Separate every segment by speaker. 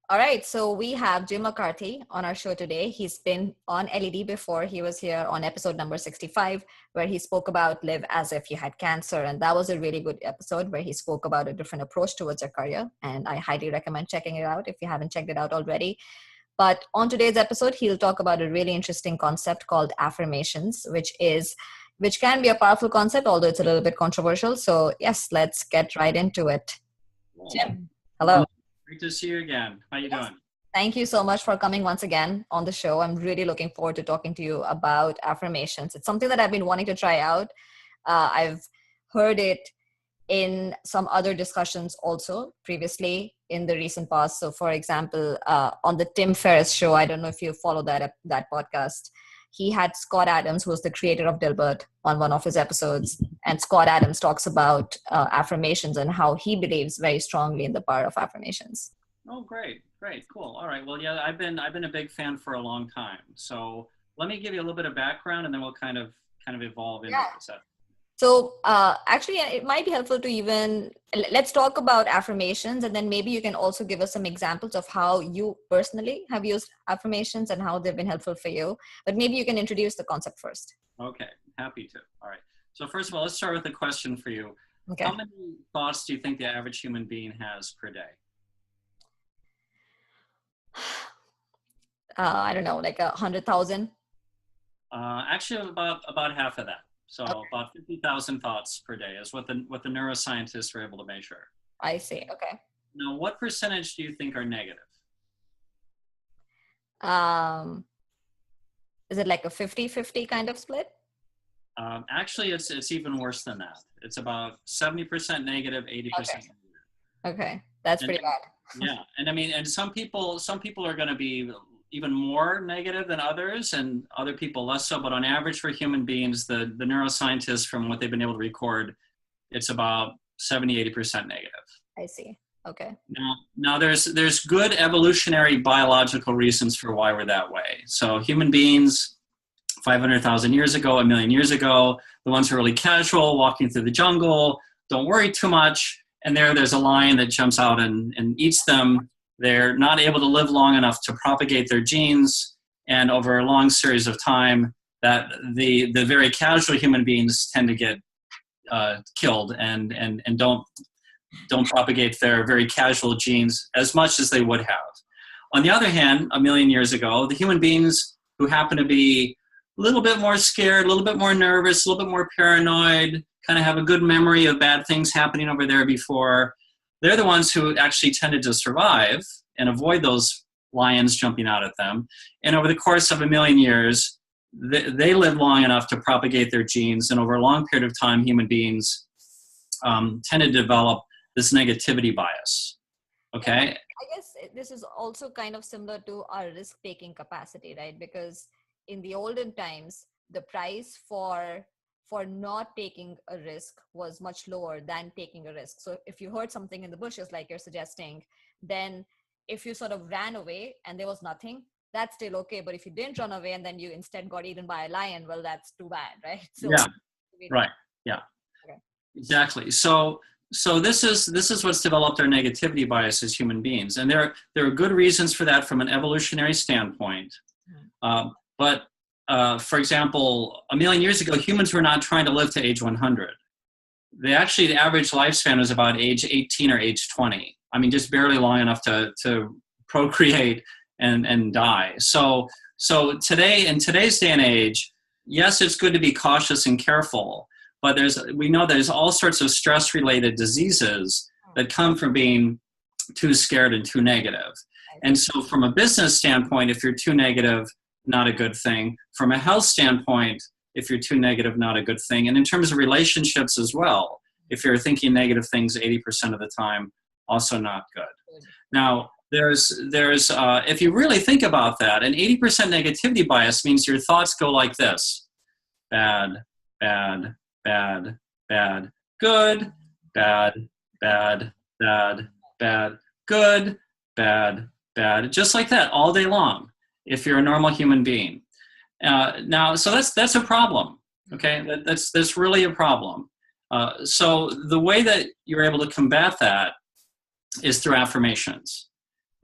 Speaker 1: All right, so we have Jim McCarthy on our show today. He's been on LED before. He was here on episode number 65, where he spoke about live as if you had cancer. And that was a really good episode where he spoke about a different approach towards your career. And I highly recommend checking it out if you haven't checked it out already. But on today's episode, he'll talk about a really interesting concept called affirmations, which can be a powerful concept, although it's a little bit controversial. So yes, let's get right into it. Jim, hello.
Speaker 2: Great to see you again. How you doing?
Speaker 1: Thank you so much for coming once again on the show. I'm really looking forward to talking to you about affirmations. It's something that I've been wanting to try out. I've heard it in some other discussions also previously in the recent past. So for example, on the Tim Ferriss show, I don't know if you follow that podcast, he had Scott Adams, who was the creator of Dilbert, on one of his episodes. And Scott Adams talks about affirmations and how he believes very strongly in the power of affirmations.
Speaker 2: Oh, great, cool. All right. Well, yeah, I've been a big fan for a long time. So let me give you a little bit of background, and then we'll kind of evolve into this.
Speaker 1: So actually, it might be helpful to let's talk about affirmations, and then maybe you can also give us some examples of how you personally have used affirmations and how they've been helpful for you. But maybe you can introduce the concept first.
Speaker 2: Okay, happy to. All right. So first of all, let's start with a question for you.
Speaker 1: Okay.
Speaker 2: How many thoughts do you think the average human being has per day?
Speaker 1: I don't know, like 100,000?
Speaker 2: Actually, about half of that. So okay. About 50,000 thoughts per day is what the neuroscientists were able to measure.
Speaker 1: I see. Okay.
Speaker 2: Now, what percentage do you think are negative?
Speaker 1: Is it like a 50-50 kind of split?
Speaker 2: Actually, it's even worse than that. It's about 70% negative, 80% negative.
Speaker 1: Okay, that's pretty bad.
Speaker 2: Yeah, and I mean, and some people are going to be even more negative than others, and other people less so. But on average, for human beings, the neuroscientists, from what they've been able to record, it's about 70-80% negative.
Speaker 1: I see. Okay.
Speaker 2: Now there's good evolutionary biological reasons for why we're that way. So human beings, 500,000 years ago, 1 million years ago, the ones who are really casual, walking through the jungle, don't worry too much, and there's a lion that jumps out and eats them. They're not able to live long enough to propagate their genes, and over a long series of time, that the very casual human beings tend to get killed and don't propagate their very casual genes as much as they would have. On the other hand, 1 million years ago, the human beings who happen to be a little bit more scared, a little bit more nervous, a little bit more paranoid, kind of have a good memory of bad things happening over there before, they're the ones who actually tended to survive and avoid those lions jumping out at them. And over the course of 1 million years, they lived long enough to propagate their genes. And over a long period of time, human beings tended to develop this negativity bias. Okay?
Speaker 1: I guess this is also kind of similar to our risk-taking capacity, right? Because in the olden times, the price for not taking a risk was much lower than taking a risk. So if you heard something in the bushes, like you're suggesting, then if you sort of ran away and there was nothing, that's still okay. But if you didn't run away and then you instead got eaten by a lion, well, that's too bad, right? So,
Speaker 2: yeah, right. Yeah, okay. Exactly. So this is what's developed our negativity bias as human beings. And there are good reasons for that from an evolutionary standpoint. But for example, 1 million years ago, humans were not trying to live to age 100. The average lifespan was about age 18 or age 20. I mean, just barely long enough to procreate and die. So today, in today's day and age, yes, it's good to be cautious and careful, but we know there's all sorts of stress-related diseases that come from being too scared and too negative. And so from a business standpoint, if you're too negative, not a good thing. From a health standpoint, if you're too negative, not a good thing. And in terms of relationships as well, if you're thinking negative things 80% of the time, also not good. Now, there's if you really think about that, an 80% negativity bias means your thoughts go like this: bad, bad, bad, bad, good, bad, bad, bad, bad, good, bad, bad, just like that all day long, if you're a normal human being. Now, so that's a problem, okay? That's really a problem. So the way that you're able to combat that is through affirmations.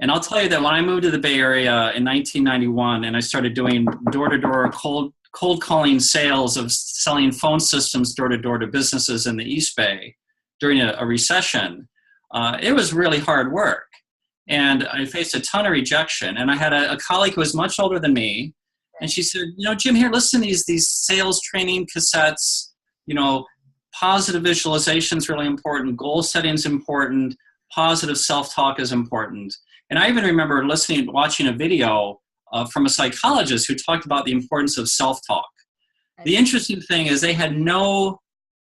Speaker 2: And I'll tell you that when I moved to the Bay Area in 1991 and I started doing door-to-door cold calling sales of selling phone systems door-to-door to businesses in the East Bay during a recession, it was really hard work. And I faced a ton of rejection. And I had a colleague who was much older than me. And she said, Jim, here, listen to these sales training cassettes. Positive visualization is really important. Goal setting is important. Positive self-talk is important. And I even remember watching a video from a psychologist who talked about the importance of self-talk. The interesting thing is they had no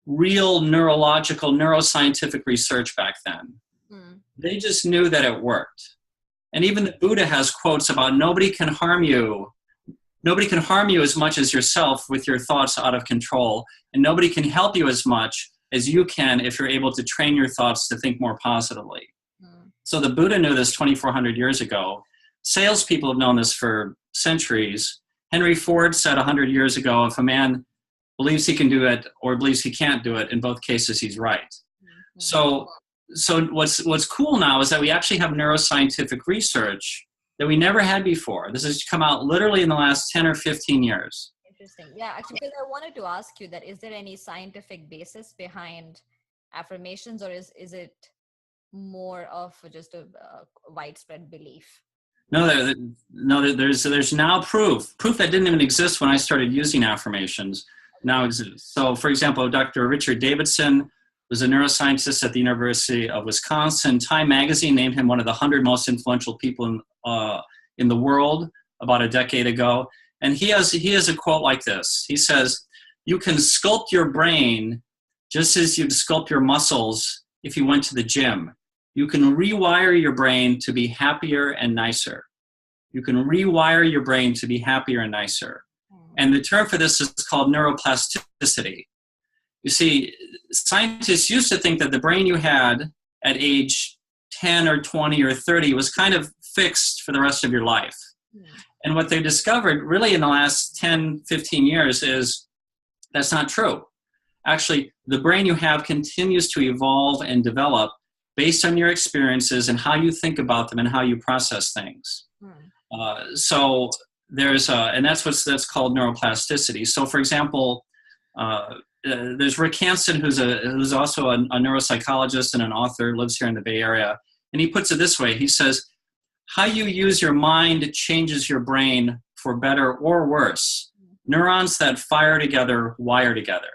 Speaker 2: real neuroscientific research back then. They just knew that it worked. And even the Buddha has quotes about nobody can harm you as much as yourself with your thoughts out of control. And nobody can help you as much as you can if you're able to train your thoughts to think more positively. So the Buddha knew this 2,400 years ago. Salespeople have known this for centuries. Henry Ford said 100 years ago, if a man believes he can do it or believes he can't do it, in both cases he's right. So what's cool now is that we actually have neuroscientific research that we never had before. This has come out literally in the last 10 or 15 years.
Speaker 1: Interesting. Yeah, actually, because I wanted to ask you that, is there any scientific basis behind affirmations, or is it more of just a widespread belief?
Speaker 2: No, there's now proof that didn't even exist when I started using affirmations now exists. So, for example, Dr. Richard Davidson was a neuroscientist at the University of Wisconsin. Time magazine named him one of the 100 most influential people in the world about a decade ago. And he has a quote like this. He says, "You can sculpt your brain just as you'd sculpt your muscles if you went to the gym. You can rewire your brain to be happier and nicer. You can rewire your brain to be happier and nicer." And the term for this is called neuroplasticity. You see, scientists used to think that the brain you had at age 10 or 20 or 30 was kind of fixed for the rest of your life. And what they discovered really in the last 10, 15 years is that's not true. Actually, the brain you have continues to evolve and develop based on your experiences and how you think about them and how you process things. So there's and that's called neuroplasticity. So, for example, there's Rick Hansen, who's also a neuropsychologist and an author, lives here in the Bay Area, and he puts it this way. He says, "How you use your mind changes your brain for better or worse. Neurons that fire together wire together.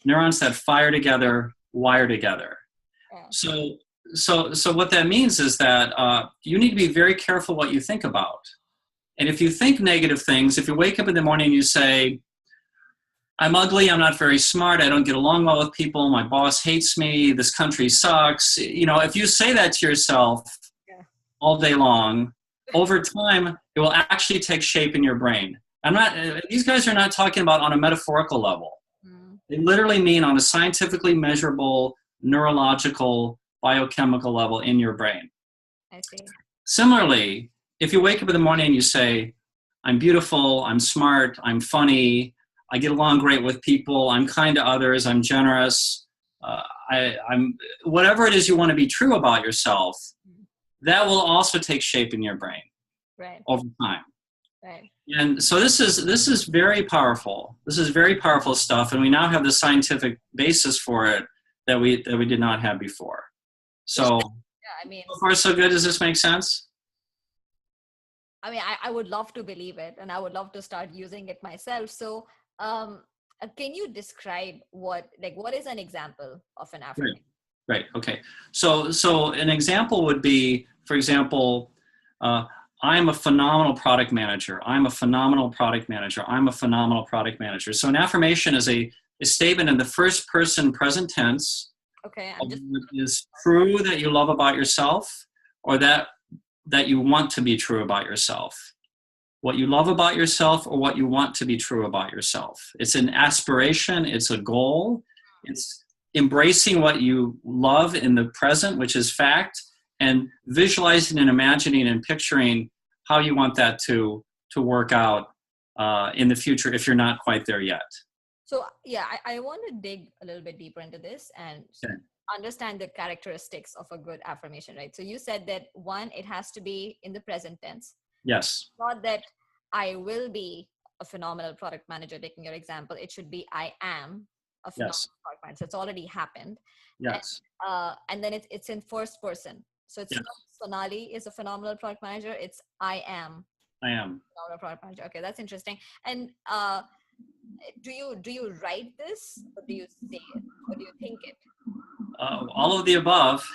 Speaker 2: Neurons that fire together wire together." So what that means is that you need to be very careful what you think about. And if you think negative things, if you wake up in the morning and you say, "I'm ugly, I'm not very smart, I don't get along well with people, my boss hates me, this country sucks," if you say that to yourself all day long, over time, it will actually take shape in your brain. These guys are not talking about on a metaphorical level. They literally mean on a scientifically measurable, neurological, biochemical level in your brain.
Speaker 1: I see.
Speaker 2: Similarly, if you wake up in the morning and you say, "I'm beautiful, I'm smart, I'm funny, I get along great with people, I'm kind to others, I'm generous," I'm whatever it is you want to be true about yourself, that will also take shape in your brain over time.
Speaker 1: Right.
Speaker 2: And so this is very powerful. This is very powerful stuff, and we now have the scientific basis for it that we did not have before. So, so far so good. Does this make sense?
Speaker 1: I mean, I would love to believe it, and I would love to start using it myself. So, can you describe what is an example of an affirmation?
Speaker 2: Right. Okay. So an example would be, for example, "I'm a phenomenal product manager. I'm a phenomenal product manager. I'm a phenomenal product manager." So an affirmation is a statement in the first person present tense.
Speaker 1: Okay.
Speaker 2: Is true that you love about yourself, or that you want to be true about yourself. What you love about yourself, or what you want to be true about yourself. It's an aspiration. It's a goal. It's embracing what you love in the present, which is fact, and visualizing and imagining and picturing how you want that to work out in the future if you're not quite there yet.
Speaker 1: So I want to dig a little bit deeper into this. And understand the characteristics of a good affirmation, right? So you said that one, it has to be in the present tense.
Speaker 2: Yes.
Speaker 1: Not that I will be a phenomenal product manager, taking your example. It should be I am a phenomenal
Speaker 2: Yes.
Speaker 1: product manager. So it's already happened.
Speaker 2: Yes.
Speaker 1: And then it's in first person. So it's
Speaker 2: Yes.
Speaker 1: not Sonali is a phenomenal product manager. It's I am
Speaker 2: I am.
Speaker 1: a phenomenal product manager. Okay, that's interesting. And do you write this, or do you say it, or do you think it?
Speaker 2: All of the above.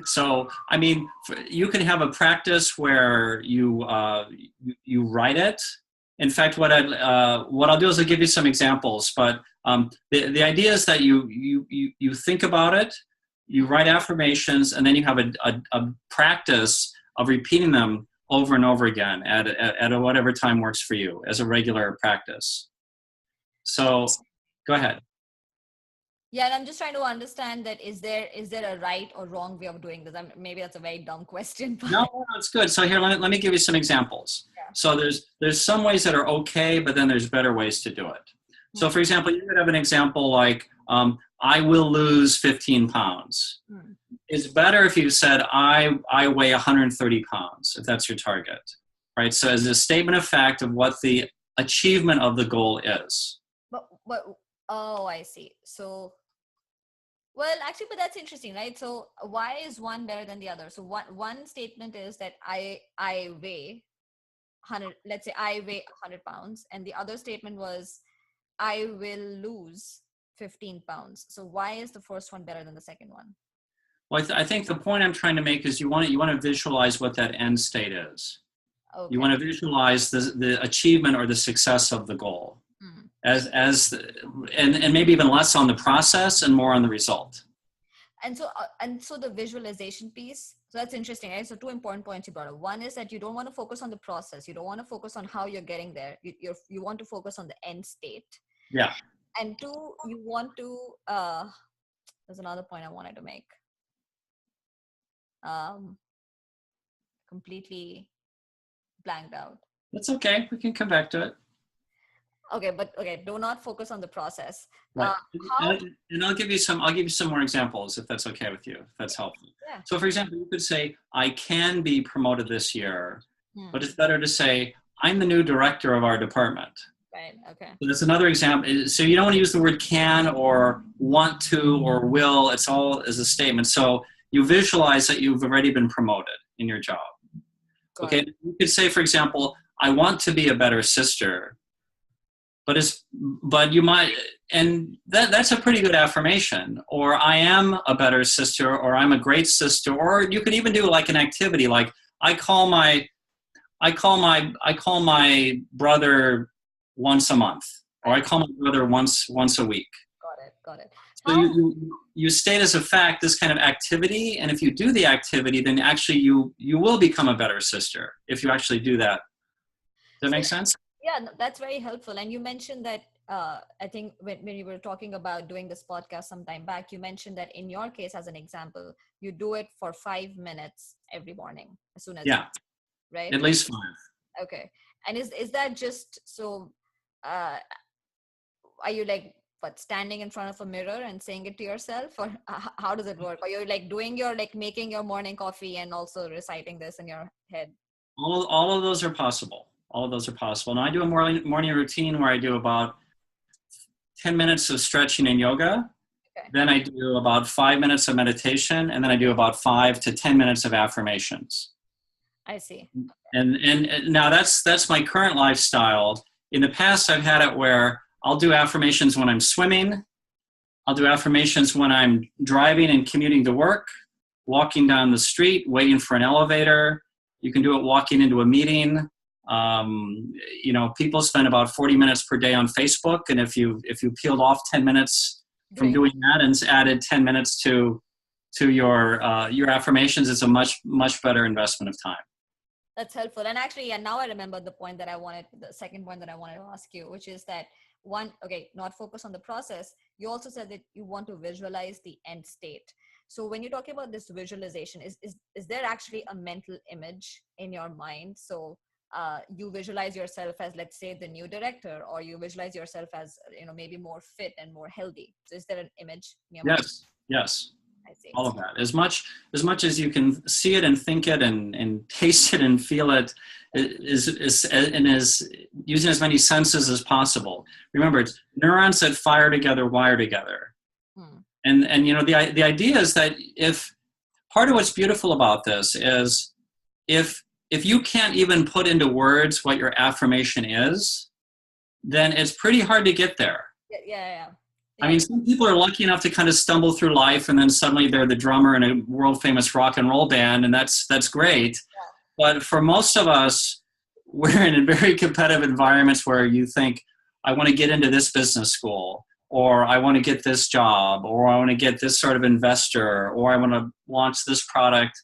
Speaker 2: So, I mean, you can have a practice where you write it. In fact, what I'll do is I'll give you some examples. But the idea is that you think about it, you write affirmations, and then you have a practice of repeating them over and over again at whatever time works for you as a regular practice. So, go ahead.
Speaker 1: Yeah, and I'm just trying to understand that is there a right or wrong way of doing this? Maybe that's a very dumb question. But
Speaker 2: No, it's good. So here, let me give you some examples.
Speaker 1: Yeah.
Speaker 2: So there's some ways that are okay, but then there's better ways to do it. So for example, you could have an example like, I will lose 15 pounds. It's better if you said, I weigh 130 pounds, if that's your target, right? So as a statement of fact of what the achievement of the goal is.
Speaker 1: But oh, I see. So, well, actually, but that's interesting, right? So why is one better than the other? So one statement is that I weigh 100, let's say I weigh 100 pounds. And the other statement was, I will lose 15 pounds. So why is the first one better than the second one?
Speaker 2: Well, I think the point I'm trying to make is you want to visualize what that end state is. Okay. You want to visualize the achievement or the success of the goal. And maybe even less on the process and more on the result.
Speaker 1: And so the visualization piece, so that's interesting, right? So two important points you brought up. One is that you don't want to focus on the process. You don't want to focus on how you're getting there. You want to focus on the end state.
Speaker 2: Yeah.
Speaker 1: And two, you want to, there's another point I wanted to make. Completely blanked out.
Speaker 2: That's okay. We can come back to it.
Speaker 1: Okay, but do not focus on the process.
Speaker 2: Right. And I'll give you some more examples if that's okay with you, if that's helpful.
Speaker 1: Yeah.
Speaker 2: So for example, you could say, I can be promoted this year, but it's better to say, I'm the new director of our department.
Speaker 1: Right, okay.
Speaker 2: So that's another example. So you don't want to use the word can or want to or will. It's all as a statement. So you visualize that you've already been promoted in your job. Okay, you could say, for example, I want to be a better sister. But you might, and that's a pretty good affirmation. Or I am a better sister, or I'm a great sister. Or you could even do like an activity, like I call my brother once a month, or I call my brother once a week.
Speaker 1: Got it.
Speaker 2: So you state as a fact this kind of activity, and if you do the activity, then actually you will become a better sister if you actually do that. Does that make sense?
Speaker 1: Yeah, that's very helpful. And you mentioned that, I think when you were talking about doing this podcast some time back, you mentioned that in your case, as an example, you do it for 5 minutes every morning as soon as right?
Speaker 2: At least 5.
Speaker 1: Okay. And is that just so, are you like, standing in front of a mirror and saying it to yourself, or how does it work? Or you're like doing your, like making your morning coffee and also reciting this in your head?
Speaker 2: All of those are possible. All of those are possible. Now I do a morning routine where I do about 10 minutes of stretching and yoga. Okay. Then I do about 5 minutes of meditation, and then I do about 5 to 10 minutes of affirmations.
Speaker 1: I see.
Speaker 2: And now that's my current lifestyle. In the past, I've had it where I'll do affirmations when I'm swimming. I'll do affirmations when I'm driving and commuting to work, walking down the street, waiting for an elevator. You can do it walking into a meeting. People spend about 40 minutes per day on Facebook, and if you peeled off 10 minutes from doing that and added 10 minutes to your affirmations, it's a much better investment of time.
Speaker 1: That's helpful. And actually, now I remember the second point that I wanted to ask you, which is that not focus on the process. You also said that you want to visualize the end state. So when you're talking about this visualization, is there actually a mental image in your mind? So you visualize yourself as, let's say, the new director, or you visualize yourself as, maybe more fit and more healthy. So is there an image in your mind?
Speaker 2: Yes.
Speaker 1: I see.
Speaker 2: All of that. As much as you can see it and think it and taste it and feel it, is using as many senses as possible. Remember, it's neurons that fire together wire together. And the idea is that if part of what's beautiful about this is if you can't even put into words what your affirmation is, then it's pretty hard to get there.
Speaker 1: Yeah.
Speaker 2: I mean, some people are lucky enough to kind of stumble through life, and then suddenly they're the drummer in a world-famous rock and roll band, and that's great. Yeah. But for most of us, we're in very competitive environments where you think, I want to get into this business school, or I want to get this job, or I want to get this sort of investor, or I want to launch this product.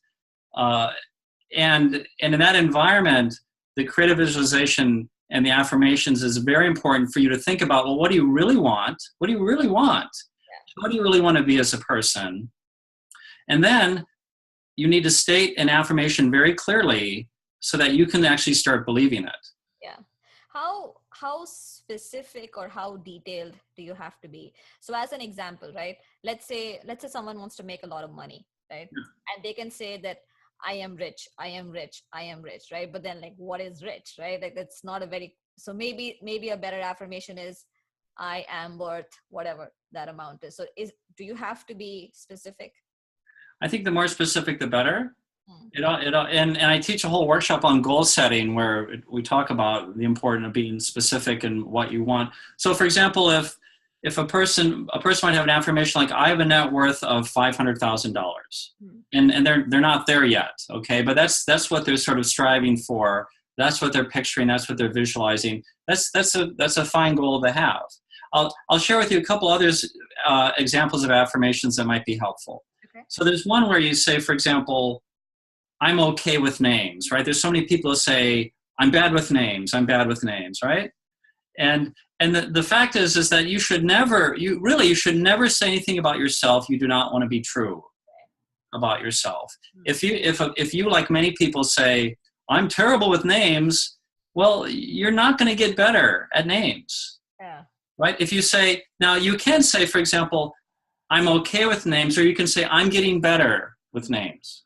Speaker 2: And in that environment, the creative visualization and the affirmations is very important for you to think about, well, what do you really want? What do you really want? Yeah. What do you really want to be as a person? And then you need to state an affirmation very clearly so that you can actually start believing it.
Speaker 1: Yeah. How specific or how detailed do you have to be? So as an example, right? Let's say someone wants to make a lot of money, right? Yeah. And they can say that I am rich, right? But then, like, what is rich, right? Like, that's not a very, so maybe a better affirmation is, I am worth whatever that amount is. So do you have to be specific?
Speaker 2: I think the more specific, the better. And I teach a whole workshop on goal setting where we talk about the importance of being specific and what you want. So for example, if a person might have an affirmation like, I have a net worth of $500,000, and they're not there yet, okay? But that's what they're sort of striving for. That's what they're picturing. That's what they're visualizing. That's a fine goal to have. I'll share with you a couple others examples of affirmations that might be helpful. Okay. So there's one where you say, for example, I'm okay with names, right? There's so many people who say, I'm bad with names, right? And the fact is that you should never say anything about yourself you do not want to be true about yourself. If you, like many people, say, I'm terrible with names, well, you're not going to get better at names. Yeah. Right? If you say, now you can say, for example, I'm okay with names, or you can say, I'm getting better with names.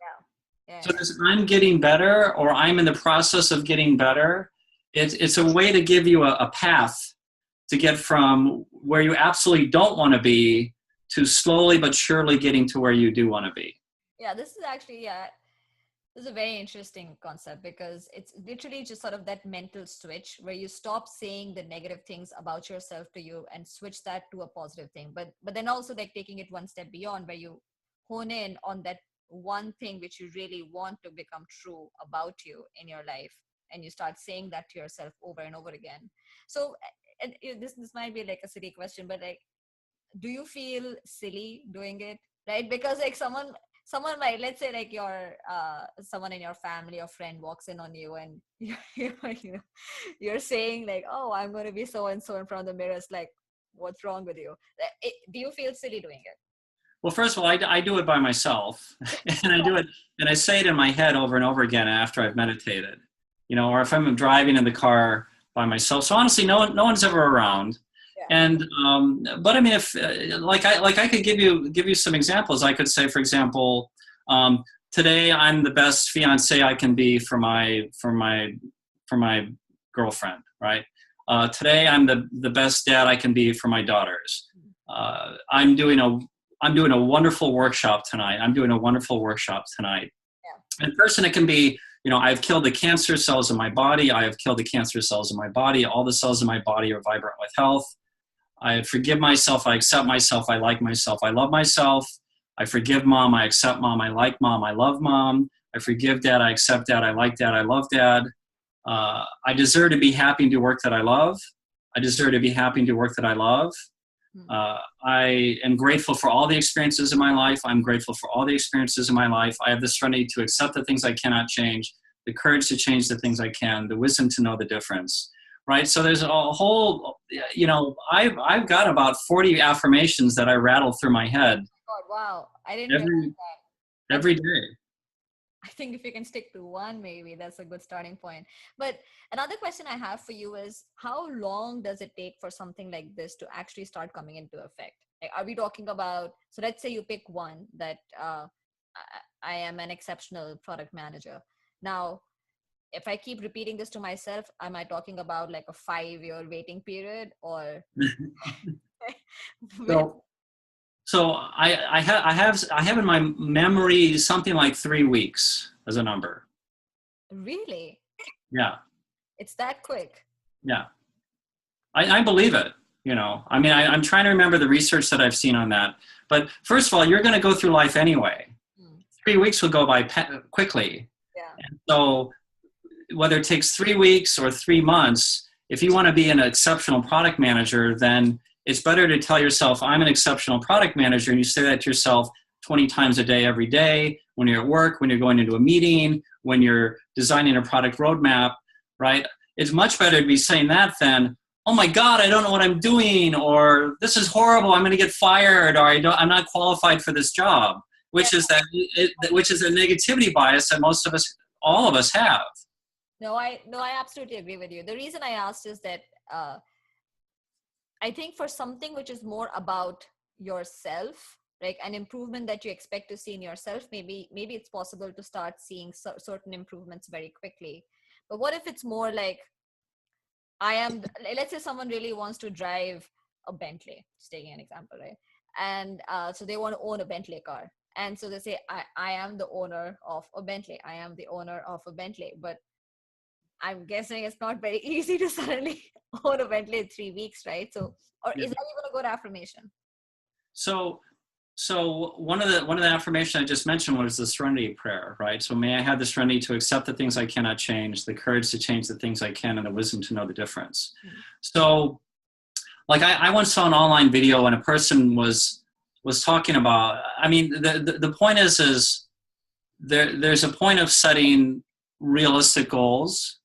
Speaker 2: Yeah. So this I'm getting better, or I'm in the process of getting better, it's a way to give you a path to get from where you absolutely don't want to be to slowly but surely getting to where you do want to be.
Speaker 1: Yeah, this is a very interesting concept, because it's literally just sort of that mental switch where you stop saying the negative things about yourself to you and switch that to a positive thing. But then also, like, taking it one step beyond, where you hone in on that one thing which you really want to become true about you in your life, and you start saying that to yourself over and over again. So, and this might be like a silly question, but like, do you feel silly doing it, right? Because like someone might, let's say, like, your someone in your family or friend walks in on you, and you're saying like, oh, I'm going to be so and so in front of the mirror. It's like, what's wrong with you? Do you feel silly doing it?
Speaker 2: Well, first of all, I do it by myself, and I do it, and I say it in my head over and over again after I've meditated, or if I'm driving in the car by myself. So honestly, no one's ever around. Yeah. And but I mean, if I could give you some examples. I could say, for example, today I'm the best fiance I can be for my girlfriend, right? Today I'm the best dad I can be for my daughters. I'm doing a wonderful workshop tonight. Yeah. And person, it can be, I've killed the cancer cells in my body. I have killed the cancer cells in my body. All the cells in my body are vibrant with health. I forgive myself. I accept myself. I like myself. I love myself. I forgive mom. I accept mom. I like mom. I love mom. I forgive dad. I accept dad. I like dad. I love dad. I deserve to be happy and do work that I love. I deserve to be happy and do work that I love. I am grateful for all the experiences in my life. I'm grateful for all the experiences in my life. I have the serenity to accept the things I cannot change, the courage to change the things I can, the wisdom to know the difference, right? So there's a whole, I've got about 40 affirmations that I rattle through my head.
Speaker 1: Oh, wow. I didn't realize that.
Speaker 2: Every day.
Speaker 1: I think if you can stick to one, maybe that's a good starting point. But another question I have for you is, how long does it take for something like this to actually start coming into effect? Like, are we talking about, so let's say you pick one that I am an exceptional product manager. Now, if I keep repeating this to myself, am I talking about like a 5-year waiting period, or
Speaker 2: So, so I have in my memory something like 3 weeks as a number.
Speaker 1: really?
Speaker 2: Yeah,
Speaker 1: It's that quick?
Speaker 2: yeah. I believe it. You know, I mean, I'm trying to remember the research that I've seen on that. But first of all, you're going to go through life anyway. 3 weeks will go by quickly.
Speaker 1: Yeah.
Speaker 2: And so whether it takes 3 weeks or 3 months, if you want to be an exceptional product manager, then it's better to tell yourself, I'm an exceptional product manager, and you say that to yourself 20 times a day, every day, when you're at work, when you're going into a meeting, when you're designing a product roadmap, right? It's much better to be saying that than, oh my God, I don't know what I'm doing, or this is horrible, I'm going to get fired, or I'm not qualified for this job, which is a negativity bias that most of us, all of us have.
Speaker 1: No, I absolutely agree with you. The reason I asked is that I think for something which is more about yourself, like an improvement that you expect to see in yourself, maybe it's possible to start seeing certain improvements very quickly. But what if it's more like, let's say someone really wants to drive a Bentley, just taking an example, right? And so they want to own a Bentley car. And so they say, I am the owner of a Bentley. I am the owner of a Bentley. But I'm guessing it's not very easy to suddenly own a Bentley in 3 weeks, right? So, or is that even a good affirmation?
Speaker 2: So one of the affirmations I just mentioned was the Serenity Prayer, right? So may I have the serenity to accept the things I cannot change, the courage to change the things I can, and the wisdom to know the difference. Mm-hmm. So, like I once saw an online video, and a person was talking about. I mean, the point is there's a point of setting realistic goals.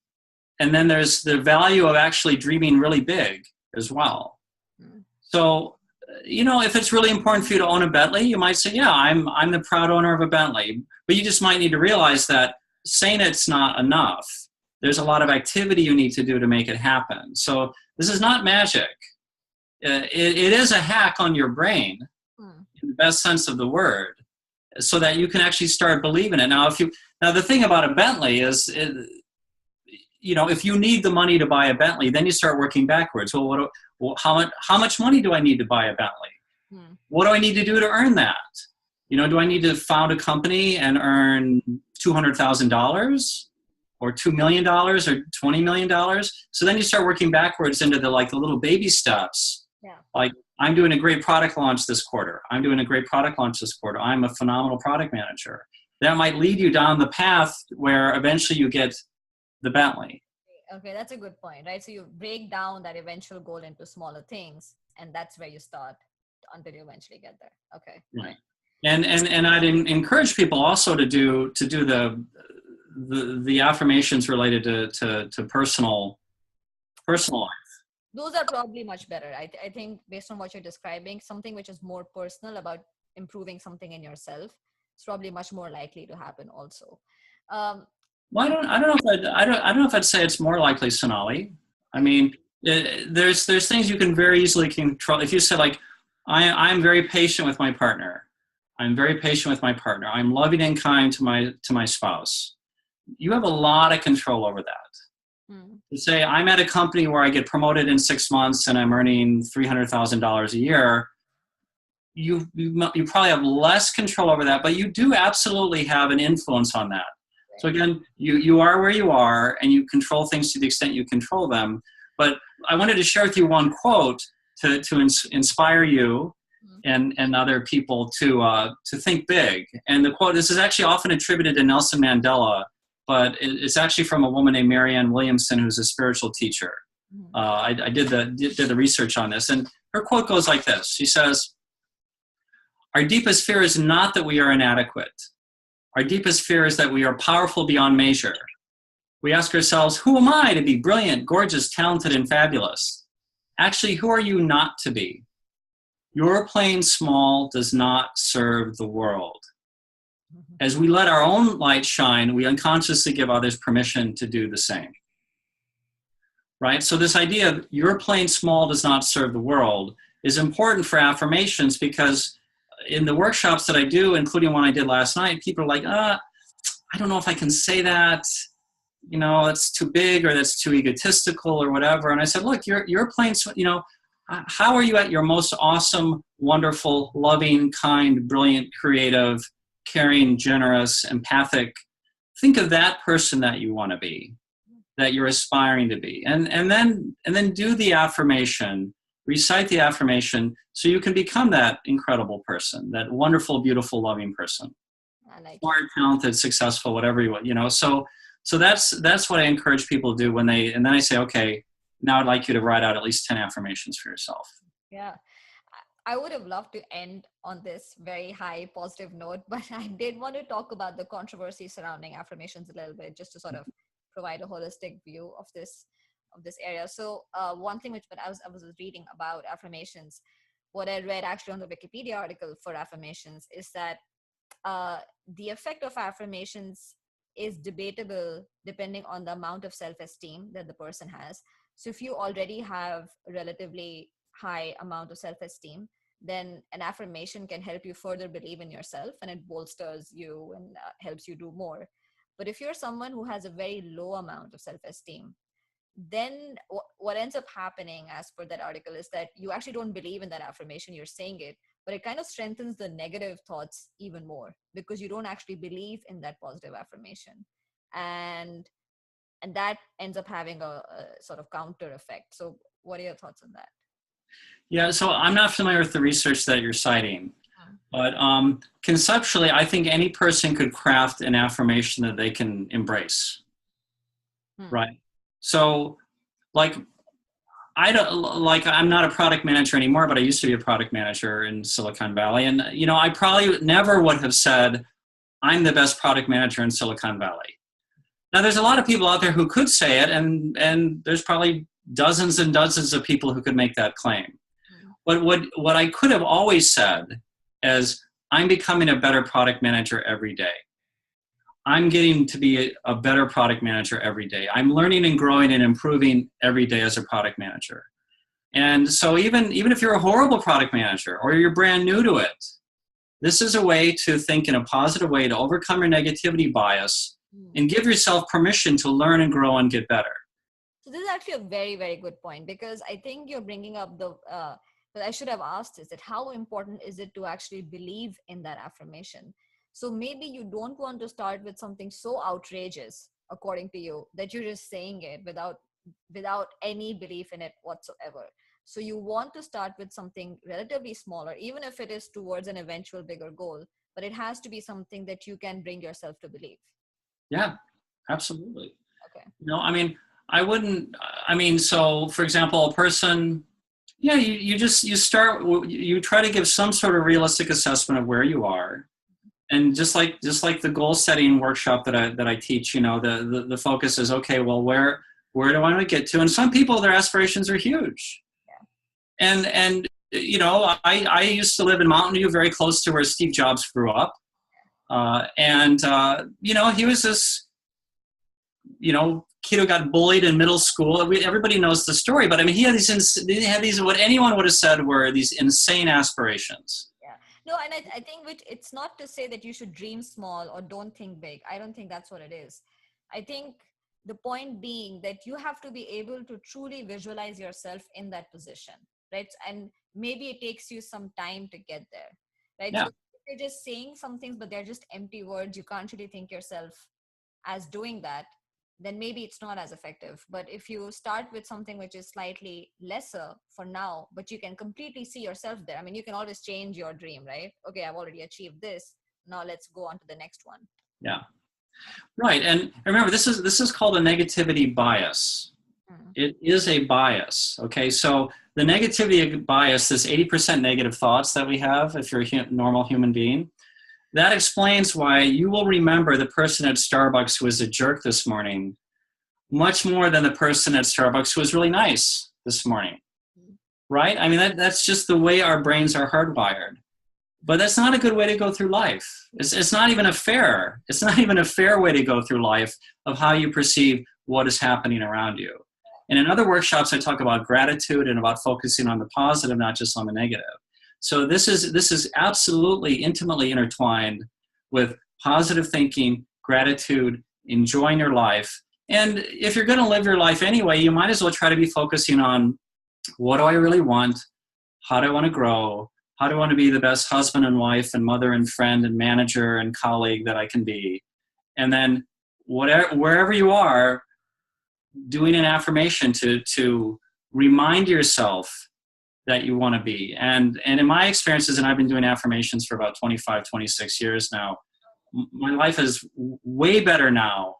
Speaker 2: And then there's the value of actually dreaming really big as well. Mm. So, you know, if it's really important for you to own a Bentley, you might say, yeah, I'm the proud owner of a Bentley. But you just might need to realize that saying it's not enough. There's a lot of activity you need to do to make it happen. So this is not magic. It is a hack on your brain, in the best sense of the word, so that you can actually start believing it. Now, the thing about a Bentley is, you know, if you need the money to buy a Bentley, then you start working backwards. Well, how much money do I need to buy a Bentley? What do I need to do to earn that? You know, do I need to found a company and earn $200,000 or $2 million or $20 million? So then you start working backwards into the little baby steps. Yeah. Like, I'm doing a great product launch this quarter. I'm doing a great product launch this quarter. I'm a phenomenal product manager. That might lead you down the path where eventually you get the Bentley.
Speaker 1: Okay, that's a good point, right? So you break down that eventual goal into smaller things, and that's where you start until you eventually get there. Okay.
Speaker 2: Right. And I'd encourage people also to do the affirmations related to personal life.
Speaker 1: Those are probably much better. I think based on what you're describing, something which is more personal about improving something in yourself is probably much more likely to happen also.
Speaker 2: Well, I don't know if I'd say it's more likely, Sonali. I mean, there's things you can very easily control. If you say, like, I'm very patient with my partner. I'm very patient with my partner. I'm loving and kind to my spouse. You have a lot of control over that. To say, I'm at a company where I get promoted in 6 months and I'm earning $300,000 a year, you probably have less control over that, but you do absolutely have an influence on that. So again, you are where you are, and you control things to the extent you control them. But I wanted to share with you one quote to inspire you and other people to think big. And the quote, this is actually often attributed to Nelson Mandela, but it's actually from a woman named Marianne Williamson, who's a spiritual teacher. I did the research on this, and her quote goes like this. She says, "Our deepest fear is not that we are inadequate. Our deepest fear is that we are powerful beyond measure. We ask ourselves, who am I to be brilliant, gorgeous, talented, and fabulous? Actually, who are you not to be? Your playing small does not serve the world." As we let our own light shine, we unconsciously give others permission to do the same. Right? So this idea of your playing small does not serve the world is important for affirmations, because in the workshops that I do, including one I did last night, people are like, I don't know if I can say that, that's too big, or that's too egotistical, or whatever. And I said, look, you're playing, how are you at your most awesome, wonderful, loving, kind, brilliant, creative, caring, generous, empathic? Think of that person that you want to be, that you're aspiring to be. And then do the affirmation, recite the affirmation, so you can become that incredible person, that wonderful, beautiful, loving person. Smart, talented, successful, whatever you want, So that's what I encourage people to do and then I say, okay, now I'd like you to write out at least 10 affirmations for yourself.
Speaker 1: Yeah. I would have loved to end on this very high positive note, but I did want to talk about the controversy surrounding affirmations a little bit, just to sort of provide a holistic view of this area. So one thing which when I was reading about affirmations, what I read actually on the Wikipedia article for affirmations is that the effect of affirmations is debatable depending on the amount of self-esteem that the person has. So if you already have a relatively high amount of self-esteem, then an affirmation can help you further believe in yourself, and it bolsters you and helps you do more. But if you're someone who has a very low amount of self-esteem, then what ends up happening, as per that article, is that you actually don't believe in that affirmation. You're saying it, but it kind of strengthens the negative thoughts even more, because you don't actually believe in that positive affirmation. And that ends up having a sort of counter effect. So what are your thoughts on that?
Speaker 2: Yeah, so I'm not familiar with the research that you're citing, but conceptually, I think any person could craft an affirmation that they can embrace, right? So, I'm not a product manager anymore, but I used to be a product manager in Silicon Valley, and I probably never would have said, "I'm the best product manager in Silicon Valley." Now, there's a lot of people out there who could say it, and there's probably dozens and dozens of people who could make that claim. But what I could have always said is, I'm becoming a better product manager every day. I'm getting to be a better product manager every day. I'm learning and growing and improving every day as a product manager. And so even if you're a horrible product manager or you're brand new to it, this is a way to think in a positive way to overcome your negativity bias and give yourself permission to learn and grow and get better.
Speaker 1: So this is actually a very, very good point, because I think you're bringing up but I should have asked is that how important is it to actually believe in that affirmation? So maybe you don't want to start with something so outrageous, according to you, that you're just saying it without any belief in it whatsoever. So you want to start with something relatively smaller, even if it is towards an eventual bigger goal, but it has to be something that you can bring yourself to believe.
Speaker 2: Yeah, absolutely.
Speaker 1: Okay.
Speaker 2: So for example, a person, you try to give some sort of realistic assessment of where you are. And just like the goal setting workshop that I teach, the focus is, okay, well, where do I want to get to? And some people, their aspirations are huge. Yeah. And I used to live in Mountain View, very close to where Steve Jobs grew up. He was this, kid who got bullied in middle school. Everybody knows the story, but I mean, he had these what anyone would have said were these insane aspirations.
Speaker 1: No, and I think it's not to say that you should dream small or don't think big. I don't think that's what it is. I think the point being that you have to be able to truly visualize yourself in that position, right? And maybe it takes you some time to get there, right?
Speaker 2: Yeah.
Speaker 1: So if you're just saying some things, but they're just empty words, you can't really think yourself as doing that, then maybe it's not as effective. But if you start with something which is slightly lesser for now, but you can completely see yourself there. I mean, you can always change your dream, right? Okay, I've already achieved this. Now let's go on to the next one.
Speaker 2: Yeah. Right. And remember, this is called a negativity bias. It is a bias. Okay. So the negativity bias, this 80% negative thoughts that we have, if you're a normal human being, that explains why you will remember the person at Starbucks who was a jerk this morning much more than the person at Starbucks who was really nice this morning, right? I mean, that's just the way our brains are hardwired. But that's not a good way to go through life. It's not even it's not even a fair way to go through life of how you perceive what is happening around you. And in other workshops, I talk about gratitude and about focusing on the positive, not just on the negative. So this is absolutely intimately intertwined with positive thinking, gratitude, enjoying your life. And if you're going to live your life anyway, you might as well try to be focusing on, what do I really want? How do I want to grow? How do I want to be the best husband and wife and mother and friend and manager and colleague that I can be? And then wherever you are, doing an affirmation to remind yourself that you want to be. And in my experiences, and I've been doing affirmations for about 25, 26 years now, my life is way better now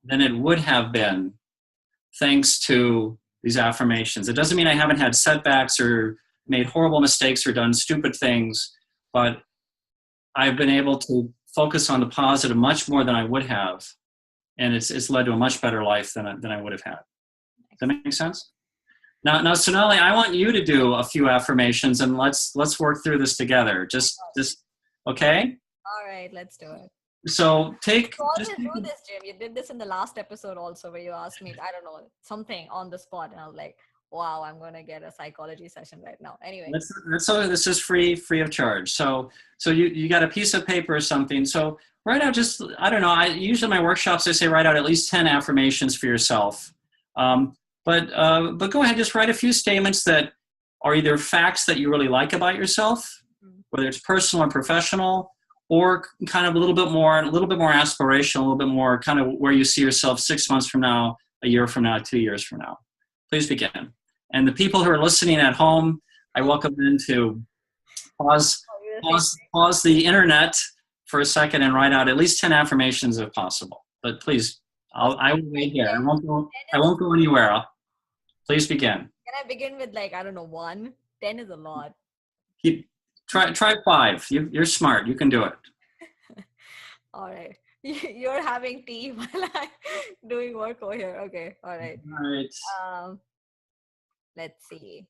Speaker 2: than it would have been thanks to these affirmations. It doesn't mean I haven't had setbacks or made horrible mistakes or done stupid things, but I've been able to focus on the positive much more than I would have. And it's led to a much better life than I would have had. Does that make sense? Now, Sonali, I want you to do a few affirmations, and let's work through this together. Just okay?
Speaker 1: All right, let's do it.
Speaker 2: So
Speaker 1: You always do this, Jim. You did this in the last episode also, where you asked me, I don't know, something on the spot, and I was like, wow, I'm going to get a psychology session right now. Anyway.
Speaker 2: So this is free of charge. So you got a piece of paper or something. So write out just, I don't know, usually in my workshops, I say write out at least 10 affirmations for yourself. But go ahead, just write a few statements that are either facts that you really like about yourself, whether it's personal or professional, or kind of a little bit more aspirational, a little bit more kind of where you see yourself 6 months from now, a year from now, 2 years from now. Please begin. And the people who are listening at home, I welcome them to pause the internet for a second and write out at least 10 affirmations if possible. But please, I will wait here. I won't go anywhere. Please begin.
Speaker 1: Can I begin with, like, I don't know, 1? 10 is a lot.
Speaker 2: Try 5. You're smart. You can do it.
Speaker 1: All right. You're having tea while I'm doing work over here. Okay. All right.
Speaker 2: All right.
Speaker 1: Let's see.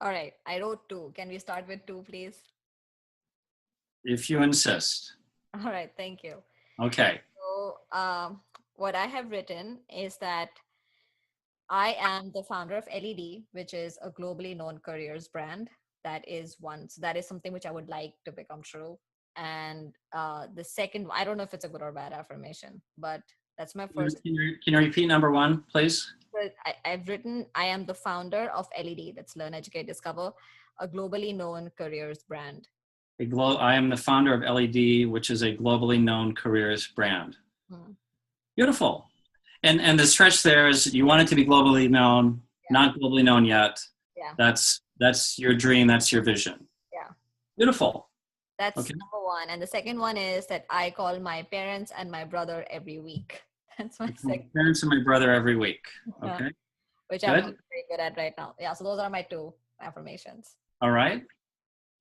Speaker 1: All right. I wrote 2. Can we start with 2, please?
Speaker 2: If you insist.
Speaker 1: All right. Thank you.
Speaker 2: Okay.
Speaker 1: So what I have written is that I am the founder of LED, which is a globally known careers brand. That is one. So that is something which I would like to become true. And the second, I don't know if it's a good or bad affirmation, but that's my first.
Speaker 2: Can you repeat number 1, please?
Speaker 1: I've written, I am the founder of LED, that's Learn, Educate, Discover, a globally known careers brand.
Speaker 2: I am the founder of LED, which is a globally known careers brand. Beautiful. And the stretch there is you want it to be globally known, not globally known yet.
Speaker 1: Yeah.
Speaker 2: That's your dream. That's your vision.
Speaker 1: Yeah.
Speaker 2: Beautiful.
Speaker 1: That's number 1. And the second one is that I call my parents and my brother every week. That's my second.
Speaker 2: Parents and my brother every week. Okay.
Speaker 1: Which I'm not very good at right now. Yeah. So those are my 2 affirmations.
Speaker 2: All right.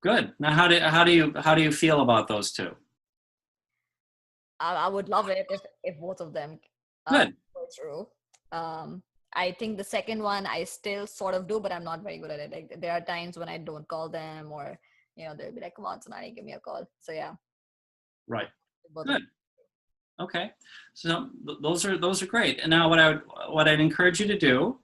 Speaker 2: Good. Now, how do you feel about those 2?
Speaker 1: I would love it if both of them were true. I think the second one I still sort of do, but I'm not very good at it. Like, there are times when I don't call them, or they'll be like, "Come on, Sonali, give me a call." So yeah.
Speaker 2: Right. Good. Okay. So those are great. And now what I'd encourage you to do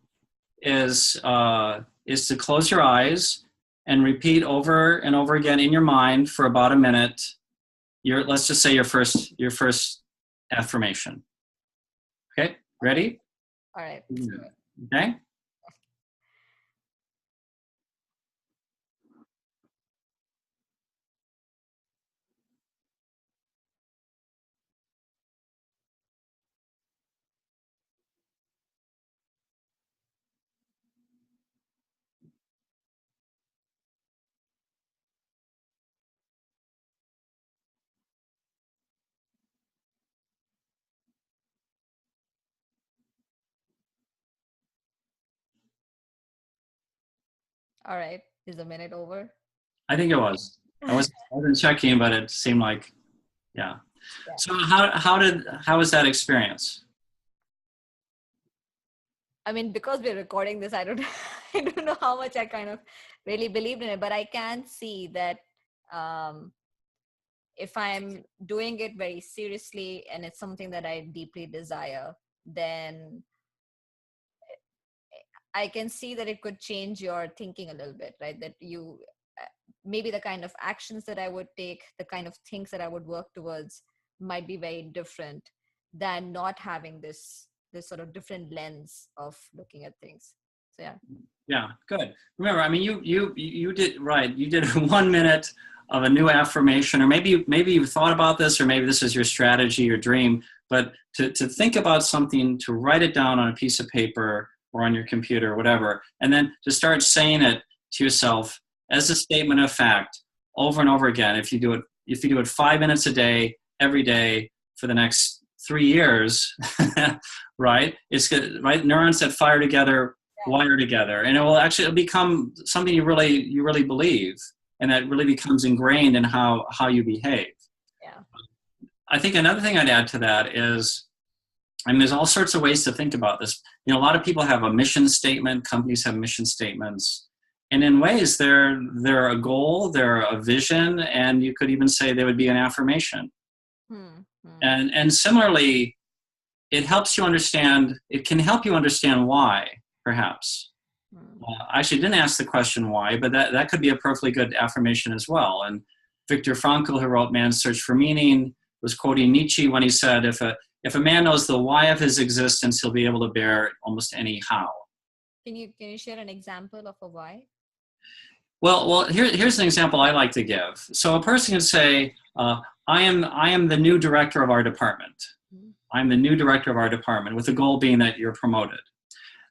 Speaker 2: is to close your eyes and repeat over and over again in your mind for about a minute. Let's just say your first affirmation. Okay. Ready?
Speaker 1: All right.
Speaker 2: Okay.
Speaker 1: All right. Is a minute over?
Speaker 2: I think it was. I wasn't checking, but it seemed like, yeah. So how was that experience?
Speaker 1: I mean, because we're recording this, I don't I don't know how much I kind of really believed in it, but I can see that if I'm doing it very seriously and it's something that I deeply desire, then I can see that it could change your thinking a little bit, right? That you maybe the kind of actions that I would take, the kind of things that I would work towards might be very different than not having this sort of different lens of looking at things. So yeah.
Speaker 2: Yeah, good. Remember, I mean, you did right. You did 1 minute of a new affirmation, or maybe you've thought about this, or maybe this is your strategy or dream. But to think about something, to write it down on a piece of paper or on your computer or whatever, and then to start saying it to yourself as a statement of fact over and over again. If you do it 5 minutes a day, every day for the next 3 years, right? It's good, right? Neurons that fire together wire together, and it'll become something you really believe, and that really becomes ingrained in how you behave.
Speaker 1: Yeah.
Speaker 2: I think another thing I'd add to that is, I mean, there's all sorts of ways to think about this. You know, a lot of people have a mission statement. Companies have mission statements, and in ways they're a goal, they're a vision, and you could even say they would be an affirmation. And similarly, it can help you understand why, perhaps. I actually didn't ask the question why, but that could be a perfectly good affirmation as well. And Viktor Frankl, who wrote Man's Search for Meaning, was quoting Nietzsche when he said, if a man knows the why of his existence, he'll be able to bear almost any how.
Speaker 1: Can you share an example of a why?
Speaker 2: Well, here's an example I like to give. So a person can say, I am the new director of our department. I'm the new director of our department, with the goal being that you're promoted.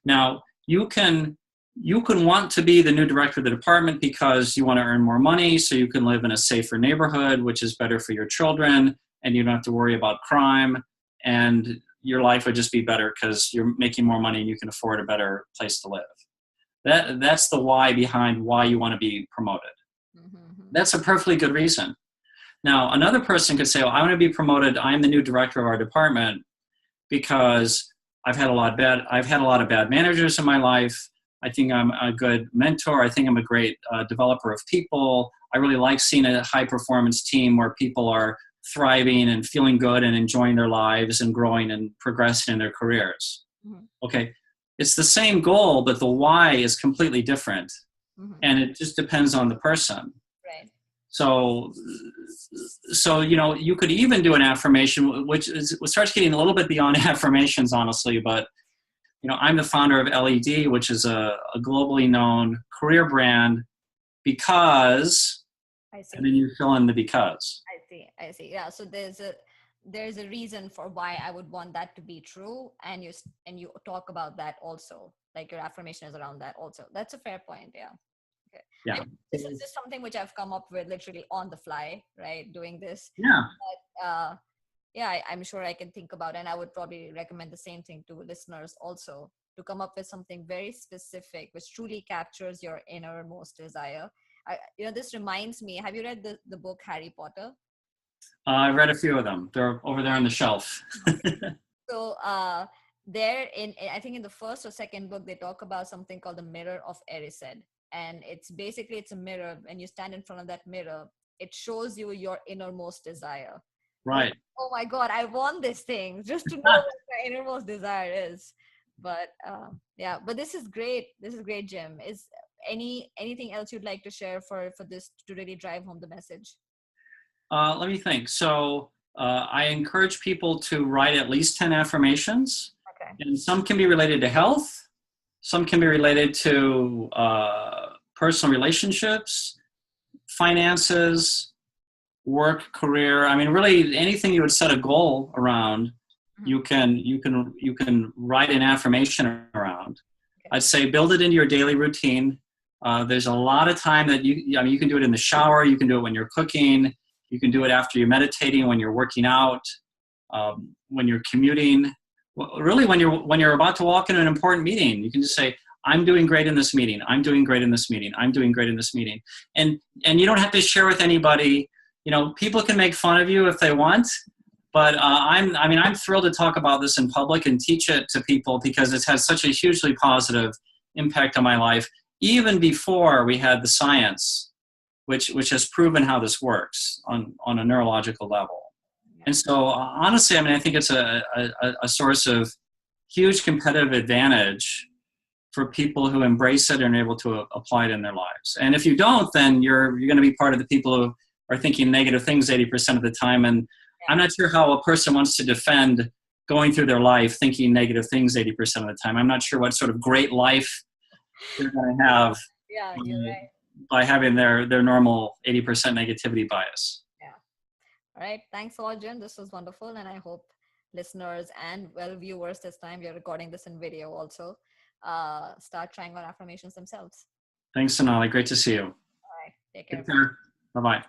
Speaker 2: Now, you can want to be the new director of the department because you want to earn more money so you can live in a safer neighborhood, which is better for your children, and you don't have to worry about crime, and your life would just be better because you're making more money and you can afford a better place to live. That's the why behind why you want to be promoted. That's a perfectly good reason. Now, another person could say, well, I want to be promoted. I'm the new director of our department because I've had a lot of bad managers in my life. I think I'm a good mentor. I think I'm a great developer of people. I really like seeing a high performance team where people are thriving and feeling good and enjoying their lives and growing and progressing in their careers. Okay. It's the same goal, but the why is completely different. And it just depends on the person.
Speaker 1: Right.
Speaker 2: So, you know, you could even do an affirmation, which starts getting a little bit beyond affirmations, honestly, but, you know, I'm the founder of LED, which is a globally known career brand because,
Speaker 1: I see.
Speaker 2: And then you fill in the because.
Speaker 1: I see. Yeah. So there's a reason for why I would want that to be true. And you talk about that also, like your affirmation is around that also. That's a fair point. Yeah. Okay.
Speaker 2: Yeah.
Speaker 1: This is just something which I've come up with literally on the fly, right? Doing this.
Speaker 2: Yeah.
Speaker 1: But, yeah, I'm sure I can think about it, and I would probably recommend the same thing to listeners also, to come up with something very specific, which truly captures your innermost desire. This reminds me, have you read the book Harry Potter?
Speaker 2: I read a few of them. They're over there on the shelf.
Speaker 1: So I think in the first or second book, they talk about something called the Mirror of Erised. And it's a mirror. When you stand in front of that mirror, it shows you your innermost desire.
Speaker 2: Right.
Speaker 1: Like, oh my God, I want this thing, just to know what my innermost desire is. But but this is great. This is great, Jim. Is anything else you'd like to share for this to really drive home the message?
Speaker 2: Let me think. So I encourage people to write at least 10 affirmations.
Speaker 1: Okay.
Speaker 2: And some can be related to health. Some can be related to personal relationships, finances, work, career. I mean, really anything you would set a goal around, you can write an affirmation around. Okay. I'd say build it into your daily routine. There's a lot of time that you can do it in the shower. You can do it when you're cooking. You can do it after you're meditating, when you're working out, when you're commuting. Really, when you're about to walk into an important meeting, you can just say, I'm doing great in this meeting. I'm doing great in this meeting. I'm doing great in this meeting. And you don't have to share with anybody. You know, people can make fun of you if they want, but I'm thrilled to talk about this in public and teach it to people because it has such a hugely positive impact on my life, even before we had the science, which has proven how this works on a neurological level. And so honestly, I mean, I think it's a source of huge competitive advantage for people who embrace it and are able to apply it in their lives. And if you don't, then you're going to be part of the people who are thinking negative things 80% of the time. And I'm not sure how a person wants to defend going through their life thinking negative things 80% of the time. I'm not sure what sort of great life they're going to have by having their normal 80% negativity bias.
Speaker 1: Yeah. All right. Thanks a lot, Jim. This was wonderful. And I hope listeners and viewers this time, you're recording this in video also, start trying on affirmations themselves.
Speaker 2: Thanks, Sonali. Great to see you.
Speaker 1: All right. Take care.
Speaker 2: Take care. Bye-bye.